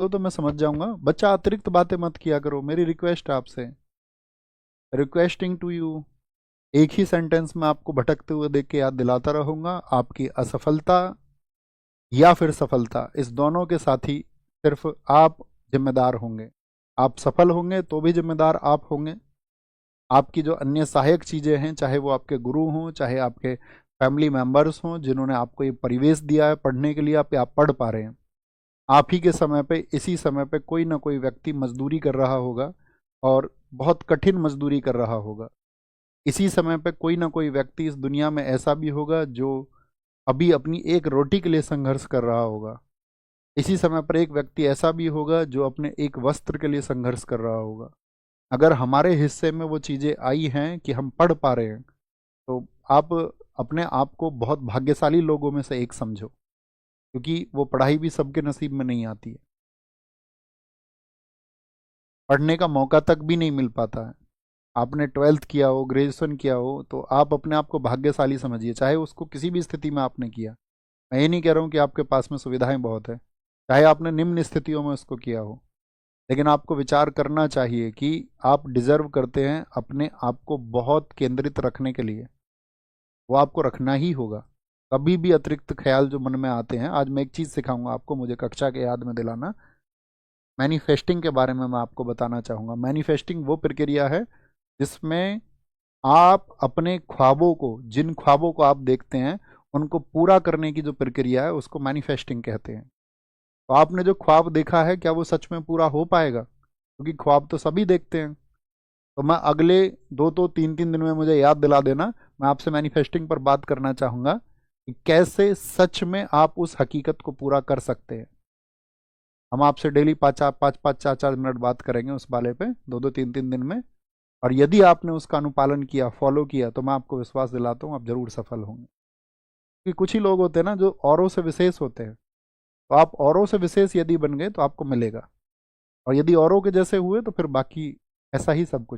तो मैं समझ जाऊंगा। बच्चा अतिरिक्त बातें मत किया करो, मेरी रिक्वेस्ट है आपसे, रिक्वेस्टिंग टू यू। एक ही सेंटेंस में आपको भटकते हुए देख के याद दिलाता रहूंगा। आपकी असफलता या फिर सफलता, इस दोनों के साथी सिर्फ आप जिम्मेदार होंगे। आप सफल होंगे तो भी जिम्मेदार आप होंगे। आपकी जो अन्य सहायक चीज़ें हैं, चाहे वो आपके गुरु हों, चाहे आपके फैमिली मेंबर्स हों, जिन्होंने आपको ये परिवेश दिया है पढ़ने के लिए, आप पढ़ पा रहे हैं, आप ही के समय पे, इसी समय पे कोई ना कोई व्यक्ति मजदूरी कर रहा होगा, और बहुत कठिन मजदूरी कर रहा होगा। इसी समय पे कोई ना कोई व्यक्ति इस दुनिया में ऐसा भी होगा जो अभी अपनी एक रोटी के लिए संघर्ष कर रहा होगा। इसी समय पर एक व्यक्ति ऐसा भी होगा जो अपने एक वस्त्र के लिए संघर्ष कर रहा होगा। अगर हमारे हिस्से में वो चीज़ें आई हैं कि हम पढ़ पा रहे हैं, तो आप अपने आप को बहुत भाग्यशाली लोगों में से एक समझो, क्योंकि वो पढ़ाई भी सबके नसीब में नहीं आती है। पढ़ने का मौका तक भी नहीं मिल पाता है। आपने 12th किया हो, ग्रेजुएशन किया हो, तो आप अपने आप को भाग्यशाली समझिए, चाहे उसको किसी भी स्थिति में आपने किया। मैं ये नहीं कह रहा हूँ कि आपके पास में सुविधाएं बहुत है, चाहे आपने निम्न स्थितियों में उसको किया हो, लेकिन आपको विचार करना चाहिए कि आप डिजर्व करते हैं अपने आप को बहुत केंद्रित रखने के लिए। वो आपको रखना ही होगा। कभी भी अतिरिक्त ख्याल जो मन में आते हैं, आज मैं एक चीज़ सिखाऊंगा आपको, मुझे कक्षा के याद में दिलाना। मैनिफेस्टिंग के बारे में मैं आपको बताना चाहूँगा। मैनिफेस्टिंग वो प्रक्रिया है जिसमें आप अपने ख्वाबों को, जिन ख्वाबों को आप देखते हैं, उनको पूरा करने की जो प्रक्रिया है, उसको मैनिफेस्टिंग कहते हैं। तो आपने जो ख्वाब देखा है, क्या वो सच में पूरा हो पाएगा? क्योंकि ख्वाब तो सभी देखते हैं। तो मैं अगले 2 3 दिन में, मुझे याद दिला देना, मैं आपसे मैनिफेस्टिंग पर बात करना चाहूँगा कि कैसे सच में आप उस हकीकत को पूरा कर सकते हैं। हम आपसे डेली 5 5 4 4 मिनट बात करेंगे उस वाले पे, 2 2 3 3 दिन में। और यदि आपने उसका अनुपालन किया, फॉलो किया, तो मैं आपको विश्वास दिलाता हूँ आप जरूर सफल होंगे। क्योंकि कुछ ही लोग होते हैं ना जो औरों से विशेष होते हैं। तो आप औरों से विशेष यदि बन गए तो आपको मिलेगा, और यदि औरों के जैसे हुए तो फिर बाकी ऐसा ही सब कुछ